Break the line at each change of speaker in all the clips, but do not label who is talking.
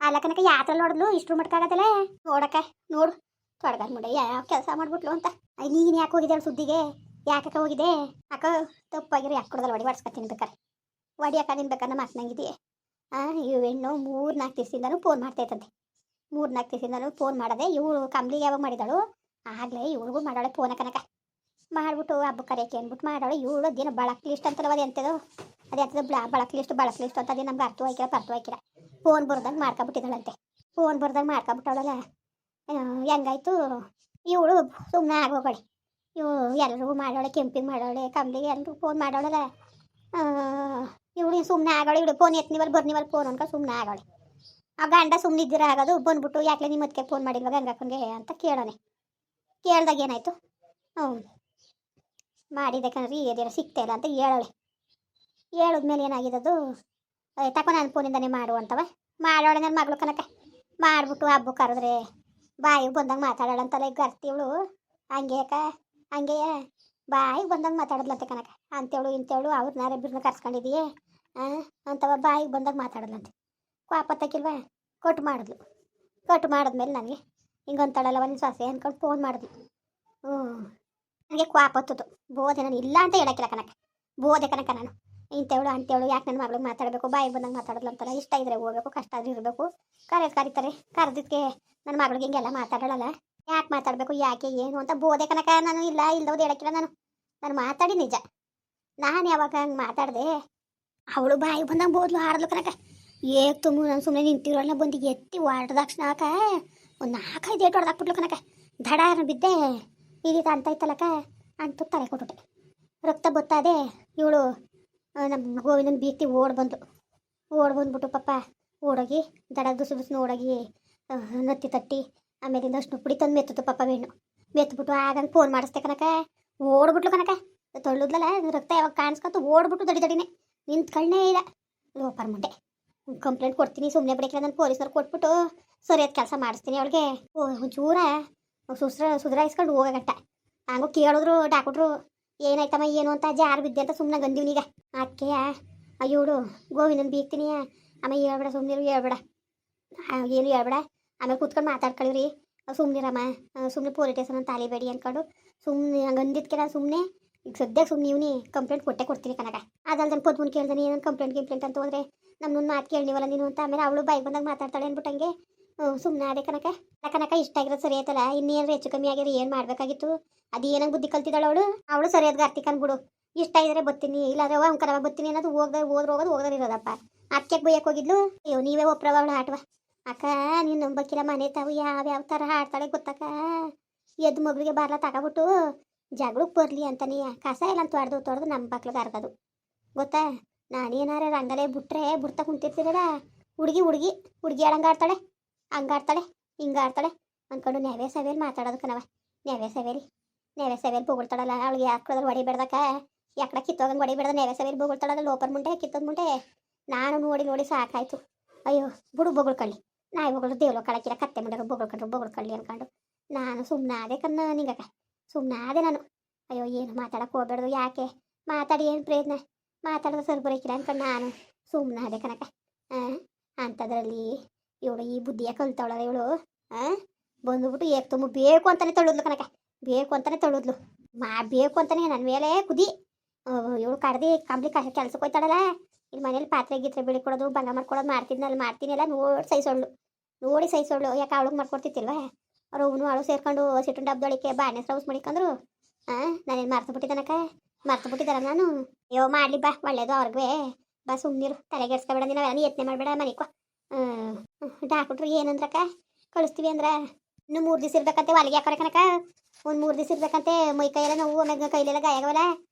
ಅಲ್ಲ ಕನಕ ಯಾತ್ರೆ ನೋಡಿದ್ಲು ಇಷ್ಟ್ರು ಮಟ್ಕಾಗತ್ತಲ್ಲ ನೋಡಕ್ಕ ನೋಡು ತೊಡಗಲ್ ಮುಂಡೆ ಯಾವ ಕೆಲಸ ಮಾಡ್ಬಿಟ್ಲು ಅಂತ ನೀನು ಯಾಕೆ ಹೋಗಿದ್ದೆ ಸುದ್ದಿಗೆ ಯಾಕಕ್ಕ ಹೋಗಿದೆ ಅಕ್ಕ ತಪ್ಪಾಗಿರೋ ಯಾಕೆ ಕೊಡೋದಲ್ಲ ಒಡಿ ಹೊಡ್ಸ್ಕೊತೀನಿ ಬೇಕಾರೆ ಒಡಿ ಅಕ್ಕ ನಿನ್ ಬೇಕಾದ್ರೆ ಮಾತನಾಗಿದೆಯೇ ಇವು ಹೆಣ್ಣು 3-4 ದಿವಸದಿಂದನೂ ಫೋನ್ ಮಾಡ್ತೈತಂತೆ 3-4 ದಿವಸದಿಂದನೂ ಫೋನ್ ಮಾಡದೆ ಇವಳು ಕಂಬ್ಲಿಗೆ ಯಾವಾಗ ಮಾಡಿದಳು ಆಗಲೇ ಇವಳಿಗೂ ಮಾಡಾಳೆ ಫೋನ ಕನಕ ಮಾಡ್ಬಿಟ್ಟು ಹಬ್ಬ ಕರೆಯಕ್ಕೆ ಅಂದ್ಬಿಟ್ಟು ಮಾಡಾಳೆ ಇವಳು ಅದೇನೋ ಬಳಕ್ ಲಿಸ್ಟ್ ಅಂತಲ್ಲ ಅದು ಎಂಥದ್ದು ಬಳಕ್ ಲಿಸ್ಟ್ ಅಂತ ಅದೇ ನಮ್ಗೆ ಅರ್ಥ ಆಯ್ಕಿರ ಫೋನ್ ಬರ್ದಂಗೆ ಮಾಡ್ಕೊಬಿಟ್ಟಿದ್ದಾಳಂತೆ ಫೋನ್ ಬರ್ದಂಗೆ ಮಾಡ್ಕೊಬಿಟ್ಟವಳಲ್ಲ ಹೆಂಗಾಯ್ತು ಇವಳು ಸುಮ್ಮನೆ ಆಗೋಗಳಿ ಎಲ್ರಿಗೂ ಮಾಡೋಳೆ ಕೆಂಪಿಂಗ್ ಮಾಡೋಳೆ ಕಂಬ್ಲಿಗೆ ಎಲ್ರಿಗೂ ಫೋನ್ ಮಾಡೋಳಲ್ಲ ಇವಳು ಸುಮ್ಮನೆ ಆಗೋಳೆ ಇವಳು ಫೋನ್ ಎತ್ತನಿವಲ್ ಬರ್ನಿವಲ್ ಫೋನ್ ಅನ್ಕೊಂಡು ಸುಮ್ಮನೆ ಆಗೋಳೆ ಆ ಗಂಡ ಸುಮ್ಮನೆ ಇದ್ದೀರ ಆಗೋದು ಬಂದ್ಬಿಟ್ಟು ಯಾಕೆ ನಿಮ್ಮ ಅದಕ್ಕೆ ಫೋನ್ ಮಾಡಿಲ್ವಾಗ ಗಂಗಕ್ಕನಿಗೆ ಅಂತ ಕೇಳೋನೆ ಕೇಳ್ದಾಗ ಏನಾಯ್ತು ಮಾಡಿದೆ ಕಣ್ರಿ ಏನೇನೋ ಸಿಗ್ತಾ ಇಲ್ಲ ಅಂತ ಹೇಳೋಳೆ ಹೇಳಿದ್ಮೇಲೆ ಏನಾಗಿದ್ದು ತಕೊ ನನ್ನ ಫೋನಿಂದನೇ ಮಾಡು ಅಂತವ ಮಾಡೋಳೆ ನನ್ನ ಮಗಳು ಕನಕ ಮಾಡ್ಬಿಟ್ಟು ಹಬ್ಬ ಕರೆದ್ರೆ ಬಾಯಿಗೆ ಬಂದಂಗೆ ಮಾತಾಡೋಳಂತಲ್ಲ ಈಗ ಗರ್ತಿ ಇವಳು ಹಂಗೆಯ ಬಾಯಿಗೆ ಬಂದಂಗೆ ಮಾತಾಡೋದ್ಲಂತೆ ಕನಕ ಅಂತೇಳು ಇಂತೇಳು ಅವ್ರನ್ನಾರಿಬ್ಬರನ್ನ ಕರ್ಸ್ಕೊಂಡಿದೀಯೇ ಅಂತವ ಬಾಯಿಗೆ ಬಂದಾಗ ಮಾತಾಡೋದ್ಲಂತೆ ಕ್ವಾಪತ್ತಕ್ಕಿಲ್ವ ಕಟ್ ಮಾಡಿದ್ಮೇಲೆ ನನಗೆ ಹಿಂಗೊಂತಾಳಲ್ಲವ ನಿನ್ನ ಸೊಸೆ ಅಂದ್ಕೊಂಡು ಫೋನ್ ಮಾಡಿದ್ಲು ನನಗೆ ಕ್ವಾಪತ್ತದು ಬೋದೆ ನಾನು ಇಲ್ಲ ಅಂತ ಹೇಳಕ್ಕಿಲ್ಲ ಕನಕ ಬೋದೆ ಕನಕ ನಾನು ಇಂತೇಳು ಅಂತೇಳು ಯಾಕೆ ನನ್ನ ಮಗಳಿಗೆ ಮಾತಾಡಬೇಕು ಬಾಯಿಗೆ ಬಂದಂಗೆ ಮಾತಾಡೋದ್ಲು ಅಂತಲ್ಲ ಇಷ್ಟ ಇದ್ರೆ ಹೋಗ್ಬೇಕು ಕಷ್ಟ ಆದ್ರೂ ಇರಬೇಕು ಕರೀತಾರೆ ಕರೆದಿದ್ದಕ್ಕೆ ನನ್ನ ಮಗಳಿಗೆ ಹಿಂಗೆಲ್ಲ ಮಾತಾಡೋಲ್ಲ ಯಾಕೆ ಮಾತಾಡಬೇಕು ಯಾಕೆ ಏನು ಅಂತ ಬೋದೆ ಕನಕ ನಾನು ಇಲ್ದವ್ದು ಹೇಳಕ್ಕಿಲ್ಲ ನಾನು ಮಾತಾಡಿ ನಿಜ ನಾನು ಯಾವಾಗ ಹಂಗೆ ಮಾತಾಡಿದೆ ಅವಳು ಬಾಯಿಗೆ ಬಂದಂಗೆ ಬೋದ್ಲು ಹಾಡದ್ಲು ಕನಕ ನಾನು ಸುಮ್ಮನೆ ನಿಂತಿರೋಳನ್ನ ಬಂದು ಎತ್ತಿ ಹೊಡೆದಾಕ್ಷಣಾಕ ಒಂದು 4-5 ಏಟು ಹೊಡೆದಾಕ್ಬಿಟ್ಲು ಕನಕ ದಡ ಬಿದ್ದೆ ಇದೀತ ಅಂತ ಇತ್ತಲ್ಲಕ್ಕ ಅಂತ ತಲೆ ಕೊಟ್ಟುಟೆ ರಕ್ತ ಬತ್ತಾದೆ ಇವಳು ನಮ್ಮ ಗೋವಿಂದನ ಬೀಕ್ತಿ ಬಂದ್ಬಿಟ್ಟು ಪಾಪ ಓಡೋಗಿ ದಡ ದುಸು ಓಡೋಗಿ ನತ್ತಿ ತಟ್ಟಿ ಆಮೇಲಿಂದ ಅಷ್ಟು ಪುಡಿ ತಂದು ಮೆತ್ತಿತು ಪಾಪ ಮೆತ್ಬಿಟ್ಟು ಆಗಂಗೆ ಫೋನ್ ಮಾಡಿಸ್ತೆ ಕನಕ ಓಡ್ಬಿಟ್ಲು ಕನಕ ತೊಳ್ಳದ್ಲಲ್ಲ ರಕ್ತ ಯಾವಾಗ ಕಾಣಿಸ್ಕೊತು ಓಡ್ಬಿಟ್ಟು ದಡಿನೇ ನಿಂತ್ಕಳ್ನೇ ಇಲ್ಲ ಲೋಪರ್ ಮುಂಡೆ ಕಂಪ್ಲೇಂಟ್ ಕೊಡ್ತೀನಿ ಸುಮ್ಮನೆ ಬಿಡಕ್ಕೆ ನಾನು ಪೊಲೀಸ್ನವ್ರು ಕೊಟ್ಬಿಟ್ಟು ಸರಿಯಾದ ಕೆಲಸ ಮಾಡಿಸ್ತೀನಿ ಅವಳಿಗೆ ಒಂಚೂರ ಸುಧಾರಿಸ್ಕೊಂಡು ಹೋಗಗಟ್ಟ ಹಂಗೂ ಕೇಳಿದ್ರು ಡಾಕ್ಟ್ರು ಏನಾಯ್ತಮ್ಮ ಏನು ಅಂತ ಜಾರು ಬಿದ್ದೆ ಅಂತ ಸುಮ್ಮನೆ ಗಂದಿವ್ನೀಗ ಅಕ್ಕೆಯ ಅಯ್ಯೋಡು ಗೋವಿಂದನ್ ಬೀಗ್ತೀನಿ ಆಮೇಲೆ ಹೇಳ್ಬೇಡ ಸುಮ್ಮನೆ ಹೇಳ್ಬೇಡ ಏನು ಹೇಳ್ಬೇಡ ಆಮೇಲೆ ಕೂತ್ಕೊಂಡು ಮಾತಾಡ್ಕೊಳ್ಳಿವ್ರಿ ಸುಮ್ಮನಿರಮ್ಮ ಸುಮ್ಮನೆ ಪೊಲೀಸ್ ಸ್ಟೇಷನ್ ಅಂತ ತಾಲಿಬೇಡಿ ಅಂದ್ಕೊಂಡು ಸುಮ್ಮನೆ ಹಂಗೆ ಅಂದಿದ್ಕೆ ನಾನು ಸುಮ್ಮನೆ ಈಗ ಸದ್ಯಕ್ಕೆ ಸುಮ್ಮನೆ ಇವನಿ ಕಂಪ್ಲೇಂಟ್ ಕೊಡ್ತೀನಿ ಕನಕ ಅದಲ್ದನ್ ಪದ್ಮನ್ ಕೇಳ್ದಾನೆ ಏನೋ ಕಂಪ್ಲೇಂಟ್ ಅಂತ ಹೋದ್ರೆ ನಮ್ಮನ್ನ ಮಾತು ಕೇಳಿವಲ್ಲ ನೀನು ಅಂತ ಆಮೇಲೆ ಅವಳು ಬಾಯಿಗೆ ಬಂದಾಗ ಮಾತಾಡ್ತಾಳೆ ಅಂದ್ಬಿಟ್ಟಂಗೆ ಸುಮ್ಮನೆ ಅದೇ ಕನಕ ಇಷ್ಟ ಆಗಿರೋದು ಸರಿ ಆಯ್ತಲ್ಲ ಇನ್ನೇನು ಹೆಚ್ಚು ಕಮ್ಮಿ ಆಗಿರೋ ಏನು ಮಾಡಬೇಕಾಗಿತ್ತು ಅದು ಏನಂಗೆ ಬುದ್ಧಿ ಕಲ್ತಿದ್ದಾಳು ಅವಳು ಸರಿಯಾದ ಗಾರ್ತಿಕ್ ಅನ್ಬಿಡು ಇಷ್ಟ ಇದ್ರೆ ಬರ್ತೀನಿ ಇಲ್ಲಾಂದ್ರೆ ಅಂಕರವ ಬರ್ತೀನಿ ಅನ್ನೋದು ಹೋಗೋದು ಇರೋದಪ್ಪ ಅಕ್ಕೆ ಬೈಯಕ್ಕೆ ಹೋಗಿದ್ಲು ಅಯ್ಯೋ ನೀವೇ ಒಪ್ರವ ಅವಳು ಆಟವ ಅಕ್ಕ ನೀನು ನಂಬಕ್ಕಿಲ್ಲ ಮನೆ ತಾವು ಯಾವ ಥರ ಆಡ್ತಾಳೆ ಗೊತ್ತಕ್ಕ ಎದ್ದು ಮಗಳಿಗೆ ಬಾರ್ಲ ತಗೊಬಿಟ್ಟು ಜಗಳಕ್ಕೆ ಬರಲಿ ಅಂತಾನೆ ಕಸ ಇಲ್ಲ ಅಂತ ತೊಡೆದು ನಮ್ಮ ಮಕ್ಳಿಗೆ ಅರ್ಗದು ಗೊತ್ತಾ ನಾನೇನಾರ ರಂಗಲೇ ಬಿಡ್ತಾ ಕುಂತಿರ್ತೀರಲ್ಲ ಹುಡುಗಿ ಹಂಗಾಡ್ತಾಳೆ ಹಿಂಗಾಡ್ತಾಳೆ ಅಂದ್ಕೊಂಡು ನೆವೆ ಸವೇಲಿ ಮಾತಾಡೋದು ಕಣವ ನೆವೆ ಸವೇಲಿ ಬೊಗಳ್ತಾಳಲ್ಲ ಅವಳಿಗೆ ಯಾಕಡ್ರಲ್ಲಿ ಹೊಡಿಬೇಡ್ದಕ್ಕ ಯಾಕಡ ಕಿತ್ತೋಗಂಗೆ ಹೊಡಿಬೇಡ್ದ ನೆವೆ ಸವೇಲಿ ಬೊಗಳ್ತಾಳಲ್ಲ ಲೋಪರ್ ಮುಂಡೆ ಕಿತ್ತೋದ್ ಮುಂಡೆ ನಾನು ನೋಡಿ ಸಾಕಾಯ್ತು ಅಯ್ಯೋ ಬಿಡು ಬೊಗಳ್ಕೊಳ್ಳಿ ನಾಯಿ ಬೊಗಳು ದೇವ್ಲು ಕಳಕಿಲ್ಲ ಕತ್ತೆ ಮುಂಡೆ ಬೊಗಳ್ಕೊಳ್ಳಿ ಅನ್ಕೊಂಡು ನಾನು ಸುಮ್ಮನೆ ಆದೆ ನಿಂಗಕ್ಕ ಸುಮ್ಮನೆ ಆದೆ ನಾನು ಅಯ್ಯೋ ಏನು ಮಾತಾಡಕ್ಕೆ ಹೋಗ್ಬೇಡ್ದು ಯಾಕೆ ಮಾತಾಡಿ ಏನು ಪ್ರಯತ್ನ ಮಾತಾಡಿದ್ರೆ ಸರಿ ಬರೋಕಿಲ್ಲ ಅನ್ಕೊಂಡು ನಾನು ಸುಮ್ಮನೆ ಆದೆ ಕನಕ ಅಂಥದ್ರಲ್ಲಿ ಇವಳು ಈ ಬುದ್ಧಿಯ ಕಲ್ತವಳ ಇವಳು ಬಂದುಬಿಟ್ಟು ಏಕ್ ತುಂಬ ಬೇಕು ಅಂತಾನೆ ತಳ್ಳೋದ್ಲು ಕನಕ ಬೇಕು ಅಂತಾನೆ ನನ್ನ ಮೇಲೆ ಕುದಿ ಇವಳು ಕಡ್ದು ಕಂಪ್ಲಿ ಕೆಲ್ಸಕ್ಕೆ ಹೋಯ್ತಾಳಲ್ಲ ಇಲ್ಲಿ ಮನೇಲಿ ಪಾತ್ರೆ ಗೀತ್ರೆ ಬೆಳಿ ಕೊಡೋದು ಬಂಗ ಮಾಡ್ಕೊಡೋದು ಮಾಡ್ತೀನಲ್ಲ ನೋಡಿ ಸೈಸೋಳು ಯಾಕೆ ಅವಳಿಗೆ ಮಾಡ್ಕೊಡ್ತಿತ್ತಿಲ್ವ ಅವ್ರು ಅವಳು ಸೇರ್ಕೊಂಡು ಸಿಟ್ಟು ಡಬ್ದೊಳಿಕೆ ಬಾಣೆ ಸ್ರೌಸ್ ಮಾಡಿಕೊಂಡ್ರು ನಾನೇನು ಮರ್ತು ಬಿಟ್ಟಿದ್ದಾರ ನಾನು ಅಯ್ಯೋ ಮಾಡ್ಲಿ ಬಾ ಒಳ್ಳೇದು ಅವ್ರಿಗೆ ಬಾ ಸುಮ್ಮನಿರು ತಲೆಗೆಡ್ಸ್ಕೊಬೇಡ ನೀನು ಯತ್ನೆ ಮಾಡಬೇಡ ಮನೆಕೋ ಡಾಕ್ಟ್ರು ಏನಂದ್ರಕ್ಕ ಕಳಿಸ್ತೀವಿ ಅಂದ್ರೆ ಇನ್ನು 3 ದಿವಸ ಇರ್ಬೇಕಂತೆ ಹೊಲಿಗೆ ಹಾಕೋರೆ ಕನಕ ಒಂದು 3 ದಿವಸ ಇರ್ಬೇಕಂತೆ ಮೈ ಕೈಯೆಲ್ಲ ನೋವು ಆಮೇಲೆ ಕೈಲೆಲ್ಲ ಗಾಯಗವಲ್ಲ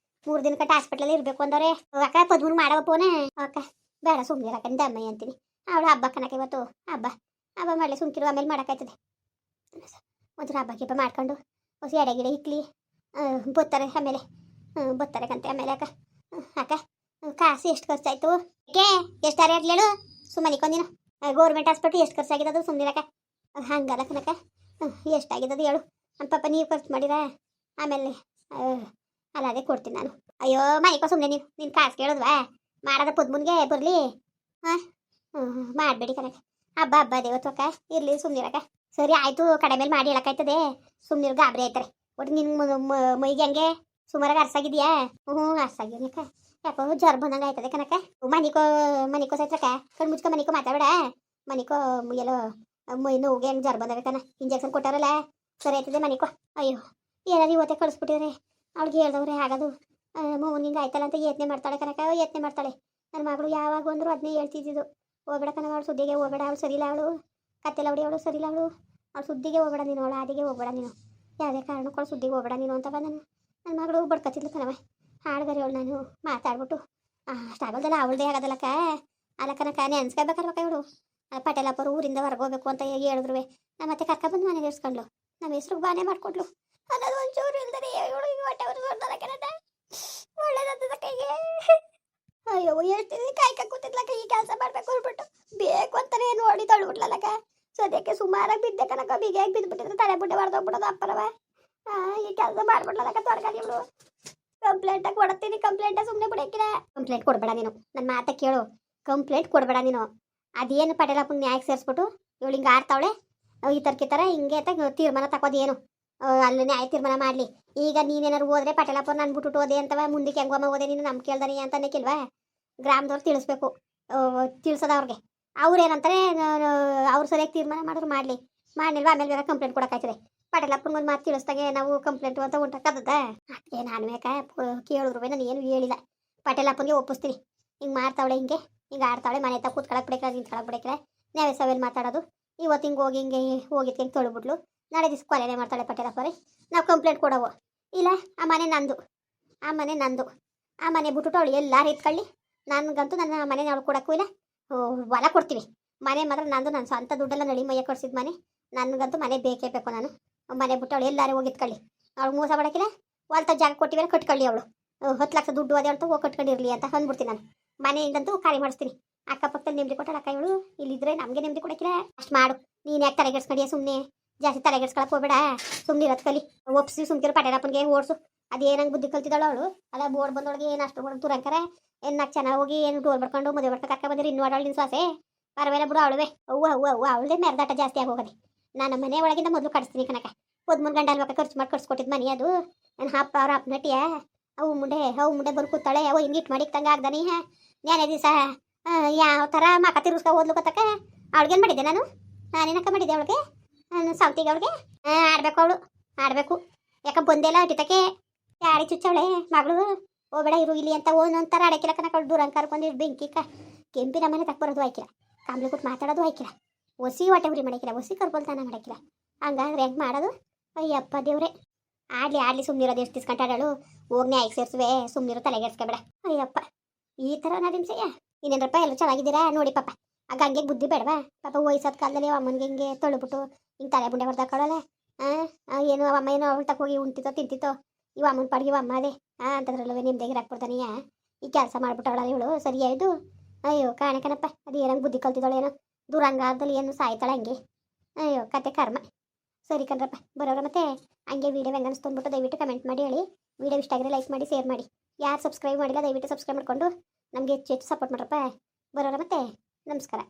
3 ದಿನಕ್ಕೆ ಹಾಸ್ಪಿಟ್ಲಲ್ಲಿ ಇರಬೇಕು ಅಂದವ್ರೆ ಅಕ್ಕ ಪದ್ಮೂರು ಮಾಡವ ಫೋನೆ ಅಕ್ಕ ಬೇಡ ಸುಮ್ಮನೆ ಅಕ್ಕ ದಮ್ಮಯ್ಯ ಅಂತೀನಿ ಅವಳು ಹಬ್ಬ ಕನಕ ಇವತ್ತು ಹಬ್ಬ ಮಾಡಲಿ ಸುಮ್ಕಿರು ಆಮೇಲೆ ಮಾಡೋಕ್ಕಾಯ್ತದೆ ಒಂಥರ ಹಬ್ಬ ಮಾಡ್ಕೊಂಡು ಹೊಸ ಎಡೆ ಇಕ್ಲಿ ಬರ್ತಾರೆ ಆಮೇಲೆ ಬರ್ತಾರೆಕಂತೆ ಆಮೇಲೆ ಅಕ್ಕ ಕಾಸು ಎಷ್ಟು ಖರ್ಚಾಯ್ತು ಎಷ್ಟಾರ ಹೇಳು ಸುಮ್ಮನಿಕೊಂದಿನ ಗೌರ್ಮೆಂಟ್ ಹಾಸ್ಪಿಟ್ಲ್ ಎಷ್ಟು ಖರ್ಚಾಗಿದ್ದು ಸುಮ್ಮನಿರಕ್ಕ ಹಂಗಲ್ಲ ಕನಕ ಎಷ್ಟಾಗಿದ್ದು ಹೇಳು ನಮ್ಮ ಪಾಪ ನೀವು ಖರ್ಚು ಮಾಡಿರ ಆಮೇಲೆ ಅದೇ ಕೊಡ್ತೀನಿ ನಾನು ಅಯ್ಯೋ ಮನೆಕೋ ಸುಮ್ಮನೆ ನೀನು ಕಾಸು ಕೇಳೋದ್ವಾ ಮಾಡೋದ ಪದ್ಮುನ್ಗೆ ಬರಲಿ ಮಾಡಬೇಡಿ ಕನಕ ಹಬ್ಬ ಹಬ್ಬ ದೇವತ್ವಕ್ಕ ಇರ್ಲಿ ಸುಮ್ನಿರಕ್ಕ. ಸರಿ ಆಯ್ತು, ಕಡೆ ಮೇಲೆ ಮಾಡಿ ಹೇಳಕ್ಕಾಯ್ತದೆ. ಸುಮ್ನಿರ್ ಗಾಬರಿ ಆಯ್ತಾರೆ. ಒಟ್ಟು ನಿನ್ ಮೈಗೆ ಹಂಗೆ ಸುಮಾರಾಗಿ ಅರ್ಸಾಗಿದ್ಯಾ? ಹ್ಞೂ ಅರ್ಸಾಗಿದ್ಯಕ್ಕ. ಯಾಕೋ ಜ್ವರ ಬಂದಂಗೆ ಆಯ್ತದೆ ಕನಕ. ಮನಿಕೋ ಸೈತ್ರಕ್ಕ ಕಣ್ ಮುಚ್ಕೊ ಮನಿಕೋ ಮಾತಾಡ. ಮನಿಕೋ ಎಲ್ಲೋ ಮೈ ನೋವಿಗೆ ಹೆಂಗೆ ಜ್ವರ ಬಂದವೆ ಕಣ. ಇಂಜೆಕ್ಷನ್ ಕೊಟ್ಟಾರಲ್ಲ ಸರಿ ಆಯ್ತದೆ ಮನಿಕೋ. ಅಯ್ಯೋ ಏನಾದ್ರು ಇವತ್ತೇ ಕಳಿಸ್ಬಿಟ್ಟಿದ್ರೆ ಅವ್ಳಿಗೆ ಹೇಳ್ದವ್ರೆ ಆಗೋದು. ಹಿಂಗೆ ಆಯ್ತಲ್ಲ ಅಂತ ಯತ್ನೆ ಮಾಡ್ತಾಳೆ ಕನಕ, ಯತ್ನೆ ಮಾಡ್ತಾಳೆ. ನನ್ನ ಮಗಳು ಯಾವಾಗ ಬಂದ್ರು ಅದನ್ನೇ ಹೇಳ್ತಿದ್ದು. ಹೋಗ್ಬೇಡ ಕನಕ, ಅವಳು ಸುದ್ದಿಗೆ ಹೋಗ್ಬೇಡ, ಅವಳು ಸರಿಯಿಲ್ಲ, ಅವಳು ಕತ್ತೆಲ್ಲ ಹೊಡಿ, ಅವಳು ಸರಿಯಿಲ್ಲ, ಅವಳು ಸುದ್ದಿಗೆ ಹೋಗ್ಬೇಡ ನೀನು, ಅವಳು ಆದಿಗೆ ಹೋಗ್ಬೇಡ ನೀನು, ಯಾವುದೇ ಕಾರಣಕ್ಕೂ ಸುದ್ದಿಗೆ ಹೋಗ್ಬೇಡ ನೀನು ಅಂತ ನನ್ನ ಮಗಳು ಬಡ್ಕತ್ತಿದ್ಲು ಕಣವ. ಹಾಡ್ಗಾರಿ ಅವಳು ನಾನು ಮಾತಾಡ್ಬಿಟ್ಟು ಅಷ್ಟಾಗೋದಲ್ಲ ಅವಳದೇ ಆಗೋದಲ್ಲಕ್ಕ. ಅಲ್ಲ ಕನಕ ನೆನ್ಸ್ಕೊಬೇಕಲ್ವಕ್ಕ ಇವಳು. ಪಟೇಲಪ್ಪರು ಊರಿಂದ ಹೊರಗೆ ಹೋಗ್ಬೇಕು ಅಂತ ಹೇಳಿದ್ರು. ನಮ್ಮ ಮತ್ತೆ ಕರ್ಕೊಬಂದು ಮನೆಗೆ ಇರ್ಸ್ಕೊಂಡ್ಲು, ನಮ್ಮ ಹೆಸ್ರಿಗೆ ಬಾನೆ ಮಾಡ್ಕೊಟ್ಲು ಅನ್ನೋದು ಒಂಚೂರು ಇಲ್ದರೆ ಇವಳು ಈಗ ಹೊಟ್ಟೆವ್ರು ಬರ್ತಾರೆ ಕಣಟ. ಒಳ್ಳೇದಂತದ ಕೈಗೆ. ಅಯ್ಯೋ ಹೇಳ್ತೀನಿ ಕಾಯ್ಕ ಕೂತಿದ್ಲಕ್ಕ, ಈ ಕೆಲಸ ಮಾಡ್ಬೇಕು ಅಂದ್ಬಿಟ್ಟು ಬೇಕು ಅಂತಾನೆ ನೋಡಿ ತೊಳ್ಬಿಟ್ಲಕ್ಕ. ಸದ್ಯಕ್ಕೆ ಸುಮಾರಾಗಿ ಬಿದ್ದೆ ಕನಕ, ಬಿಗಿಯಾಗಿ ಬಿದ್ದುಬಿಟ್ಟಿದ್ರೆ ತಲೆ ಬುಡ್ಡೆ ಹೊಡೆದೋಗ್ಬಿಡೋದು ಅಪ್ಪರವ. ಈ ಕೆಲಸ ಮಾಡ್ಬಿಡ್ಲಕ್ಕ ತೊಡಗಾಡಿ ಇವಳು. ಕಂಪ್ಲೇಂಟ್ ಕೊಡ್ತೀನಿ, ಕಂಪ್ಲೇಂಟ್ ಸುಮ್ಮನೆ ಬಿಡಕ್ಕಿಲ್ಲ. ಕಂಪ್ಲೇಂಟ್ ಕೊಡ್ಬೇಡ ನೀನು, ನನ್ನ ಮಾತ ಕೇಳು, ಕಂಪ್ಲೇಂಟ್ ಕೊಡ್ಬೇಡ ನೀನು. ಅದೇನು ಪಟೇಲಪ್ಪನ ನ್ಯಾಯಕ್ಕೆ ಸೇರಿಸ್ಬಿಟ್ಟು ಇವಳು ಹಿಂಗೆ ಆಡ್ತಾವಳೆ ಈ ಥರ ಹಿಂಗೆ ಅಂತ ತೀರ್ಮಾನ ತಗೋದೇನು? ಅಲ್ಲಿ ನ್ಯಾಯ ತೀರ್ಮಾನ ಮಾಡಲಿ. ಈಗ ನೀನೇನಾರು ಹೋದ್ರೆ ಪಟೇಲಪ್ಪ ನಾನು ಬಿಟ್ಬಿಟ್ಟು ಓದೆ ಅಂತವ, ಮುಂದಕ್ಕೆ ಹೆಂಗಮ್ಮ ಓದೆ ನೀನು ನಮ್ಮ ಕೇಳ್ದಾನೆ ಅಂತ ಅನ್ನಕ್ಕಿಲ್ವಾ? ಗ್ರಾಮದವ್ರು ತಿಳಿಸ್ಬೇಕು, ತಿಳಿಸೋದು ಅವ್ರಿಗೆ. ಅವ್ರೇನಂತಾರೆ ಅವ್ರು ಸರಿಯಾಗಿ ತೀರ್ಮಾನ ಮಾಡಿದ್ರು ಮಾಡಲಿ, ಮಾಡಿಲ್ವಾ ಆಮೇಲೆ ಬೇರೆ ಕಂಪ್ಲೇಂಟ್ ಕೊಡೋಕ್ಕಾಯ್ತದೆ. ಪಟೇಲಪ್ಪನ ಒಂದು ಮಾತು ತಿಳಿಸ್ದಾಗೆ ನಾವು ಕಂಪ್ಲೇಂಟು ಅಂತ ಉಂಟಾಕದ. ಅದಕ್ಕೆ ನಾನು ಕೇಳಿದ್ರು ನಾನು ಏನು ಹೇಳಿಲ್ಲ. ಪಟೇಲಪ್ಪನಿಗೆ ಒಪ್ಪಿಸ್ತೀನಿ, ಹಿಂಗೆ ಮಾಡ್ತಾವಳೆ, ಹಿಂಗೆ ಆಡ್ತಾವಳೆ, ಮನೆ ತ ಕೂತ್ಕೊಳಕ್ಕೆ ಬಿಡಕ್ಕೆ ನಿಂತ್ಕೊಳಕ್ಕೆ ಬಿಡಕ್ಕೆ ನಾವೇ ಸವೇನು ಮಾತಾಡೋದು. ಇವತ್ತು ಹಿಂಗೆ ಹೋಗಿದ್ಕೆ ಹಿಂಗೆ ತೊಳ್ಬಿಟ್ಲು, ನಾಳೆ ದಿವ್ಸ ಕೊಲೆನೇ ಮಾಡ್ತಾಳೆ ಪಟೇಲಪ್ಪರೇ. ನಾವು ಕಂಪ್ಲೇಂಟ್ ಕೊಡವು ಇಲ್ಲ. ಆ ಮನೆ ನಂದು, ಆ ಮನೆ ನಂದು, ಆ ಮನೆ ಬಿಟ್ಬಿಟ್ಟು ಅವಳು ಎಲ್ಲಾರು ಎತ್ಕೊಳ್ಳಿ. ನನಗಂತೂ ನನ್ನ ಮನೆ ಅವಳು ಕೊಡೋಕ್ಕೂ ಇಲ್ಲ. ಹೊಲ ಕೊಡ್ತೀವಿ, ಮನೆ ಮಾತ್ರ ನಂದು. ನನ್ನ ಸ್ವಂತ ದುಡ್ಡೆಲ್ಲ ನಡಿ ಮೈಯ ಕೊಡ್ಸಿದ ಮನೆ, ನನಗಂತೂ ಮನೆ ಬೇಕೇ ಬೇಕು. ನಾನು ಮನೆ ಬಿಟ್ಟು ಅವಳು ಎಲ್ಲಾರು ಹೋಗಿ ಎತ್ಕೊಳ್ಳಿ. ಅವಳು ಮೋಸ ಮಾಡೋಕ್ಕಿಲ್ಲ. ಹೊಲ್ತ ಜಾಗ ಕೊಟ್ಟಿವೆ ಕಟ್ಕೊಳ್ಳಿ. ಅವಳು 10 ಲಕ್ಷ ದುಡ್ಡು ಅದೇ ಅಂತ ಹೋಗಿ ಕಟ್ಕೊಂಡಿರಲಿ ಅಂತ ಅಂದ್ಬಿಡ್ತೀನಿ ನಾನು. ಮನೆಯಿಂದಂತೂ ಖಾಲಿ ಮಾಡಿಸ್ತೀನಿ. ಅಕ್ಕಪಕ್ಕದಲ್ಲಿ ನೆಮ್ಮದಿ ಕೊಟ್ಟಾಳ ಅಕ್ಕ ಇವಳು. ಇಲ್ಲಿದ್ರೆ ನಮಗೆ ನೆಮ್ಮದಿ ಕೊಡಕ್ಕಿಲ್ಲ. ಅಷ್ಟು ಮಾಡು. ನೀನು ಯಾಕೆ ತಲೆಗೆಡ್ಸ್ಕೊಂಡಿಯ? ಸುಮ್ಮನೆ ಜಾಸ್ತಿ ತಲೆಗೆಡ್ಸ್ಕೊಳಕ್ಕೆ ಹೋಗ್ಬೇಡ, ಸುಮ್ಮನೆ ಇರೋದು ಕಲಿ. ಒಪ್ಸಿ ಸುಮ್ಕಿರು, ಪಟೇಲಪ್ಪನಿಗೆ ಓಡಿಸು. ಅದೇನಂಗೆ ಬುದ್ಧಿ ಕಲ್ತಿದ್ದಾಳು ಅವಳು. ಅಲ್ಲ ಬೋರ್ಡ್ ಬಂದೊಳಗೆ ಏನು ಅಷ್ಟು ಬೋರ್ಡ್ ತುರಂಕರೆ ಏನು ನಾಲ್ಕು ಚೆನ್ನಾಗಿ ಹೋಗಿ ಏನು ಡೋರ್ ಬರ್ಕೊಂಡು ಮದುವೆ ಬರ್ತಾ ಕಕ್ಕ ಬಂದಿರಿ. ಇನ್ನು ಆಡೋಳು ನಿನ್ನ ಸೊಸೆ ಪರವೇಲ ಬಿಡು. ಅವಳುವೆ ಅವಳದೇ ಮೆರದಾಟ ಜಾಸ್ತಿ ಆಗಿ ಹೋಗೋದೆ. ನಾನು ಮನೆ ಒಳಗಿಂದ ಮೊದಲು ಕಡಿಸ್ತೀನಿ ಕನಕ. 13 ಗಂಟೆ ಅಲ್ವಕ್ಕ ಖರ್ಚು ಮಾಡಿ ಕಟ್ಸ್ಕೊಟ್ಟಿದ್ದು ಮನೆ ಅದು. ನನ್ನ ಹಪ್ಪ ಅವ್ರ ಅಪ್ಪ ನಟಿಯ ಅವು ಮುಂಡೆ ಬಂದು ಕೂತಾಳೆ. ಅವು ಹಿಂಗೆ ಇಟ್ಟು ಮಾಡಿ ತಂಗ ಆಗ್ದಾನಿ. ನ್ಯಾನೇ ದಿವಸ ಯಾವ ಥರ ಮಕ ತಿರ್ಸ್ಕೊ ಓದ್ಲು ಗೊತ್ತಕ್ಕ. ಅವಳಿಗೇನು ಮಾಡಿದ್ದೆ ನಾನೇನಕ್ಕ ಮಾಡಿದ್ದೆ ಅವಳಿಗೆ? ನಾನು ಸೌತಿಗೆ ಅವಳಿಗೆ ಆಡಬೇಕು. ಅವಳು ಆಡಬೇಕು. ಯಾಕೆ ಬಂದೆಲ್ಲ ಅಟಿತಕ್ಕೆ ಯಾರಿಗೆ ಚುಚ್ಚವಳೆ ಮಗಳು. ಹೋಗ್ಬೇಡ ಇರು ಇಲ್ಲಿ ಅಂತ ಒಂದೊಂಥರ ಆಡಕ್ಕಿಲ್ಲ ಕನಕ. ಅವಳು ದೂರ ಕರ್ಕೊಂಡು ಬೆಂಕಿ ಕೆಂಪಿನ ಮನೆ ತಕ್ಬರೋದು ಆಯ್ಕಿಲ್ಲ, ಕಾಂಬ್ಲಿ ಕೊಟ್ಟು ಮಾತಾಡೋದು ಆಯ್ಕಿಲ್ಲ, ಒಸಿ ಹೊಟ್ಟೆ ಉರಿ ಮಾಡಕ್ಕಿಲ್ಲ, ಒಸಿ ಕರ್ಕೊಳ್ತಾನ ಮಾಡಕ್ಕಿಲ್ಲ. ಹಂಗಾದ್ರೆ ಹೆಂಗೆ ಮಾಡೋದು? ಅಯ್ಯಪ್ಪ ದೇವ್ರೆ. ಆಡ್ಲಿ ಸುಮ್ಮನಿರೋದು. ಎಷ್ಟು ದಿಸ್ಕಂಟಾಡಳು ಹೋಗಿ ನ್ಯಾಯಕ್ಕೆ ಸೇರಿಸುವೆ. ಸುಮ್ಮನಿರೋ ತಲೆಗೆಡ್ಸ್ಕೊಬೇಡ. ಅಯ್ಯಪ್ಪ ಈ ಥರ ನಡಿಮ್ಸಯ್ಯ. ಇನ್ನೇನಪ್ಪ ಎಲ್ಲರೂ ಚೆನ್ನಾಗಿದ್ದೀರಾ ನೋಡಿ ಪಾಪ. ಆಗ ಹಂಗೆ ಬುದ್ಧಿ ಬೇಡವಾ ಪಾಪ? ವಯಸ್ಸಾದ ಕಾಲದಲ್ಲಿ ಅಮ್ಮನಿಗೆ ಹಿಂಗೆ ತೊಳ್ಬಿಟ್ಟು ಹಿಂಗೆ ತಲೆ ಬುಂಡೆ ಹೊಡೆದಾಕೊಳ್ಳಲ್ಲ. ಏನು ಅಮ್ಮ ಏನೋ ಅವಳು ತಗೋಗಿ ಉಣ್ತಿತ್ತೋ ತಿಂತಿತ್ತೋ. ಇವ ಅಮ್ಮನ ಪಾಡಿಗೆ ಇವ ಅಮ್ಮ ಅದೇ ಅಂತದ್ರಲ್ಲವೇ ನಿಮ್ದಾಗಿ ಹಾಕ್ಬಿಡ್ತಾನೆಯಾ? ಈ ಕೆಲಸ ಮಾಡ್ಬಿಟ್ಟವಳ ಇವಳು. ಸರಿಯಾಯ್ತು. ಅಯ್ಯೋ ಕಾಣಕನಪ್ಪ, ಅದು ಏನಂಗೆ ಬುದ್ಧಿ ಕಲ್ತಿದ್ದಾಳೆ ಏನೋ. ದುರಂಗಾರದಲ್ಲಿ ಏನು ಸಾಯ್ತಾಳೆ ಹಂಗೆ. ಅಯ್ಯೋ ಕತೆ ಕರ್ಮ. ಸರಿ ಕಣ್ರಪ್ಪ ಬರೋರ. ಮತ್ತೆ ಹಂಗೆ ವೀಡಿಯೋ ಹೆಂಗೆ ಅನಿಸ್ತು ದಯವಿಟ್ಟು ಕಮೆಂಟ್ ಮಾಡಿ ಹೇಳಿ. ವೀಡಿಯೋ ಇಷ್ಟ ಆಗಿದ್ರೆ ಲೈಕ್ ಮಾಡಿ, ಶೇರ್ ಮಾಡಿ. ಯಾರು ಸಬ್ಸ್ಕ್ರೈಬ್ ಮಾಡಿಲ್ಲ ದಯವಿಟ್ಟು ಸಬ್ಸ್ಕ್ರೈಬ್ ಮಾಡಿಕೊಂಡು ನಮಗೆ ಹೆಚ್ಚು ಸಪೋರ್ಟ್ ಮಾಡ್ರಪ್ಪ. ಬರೋರ ಮತ್ತೆ ನಮಸ್ಕಾರ.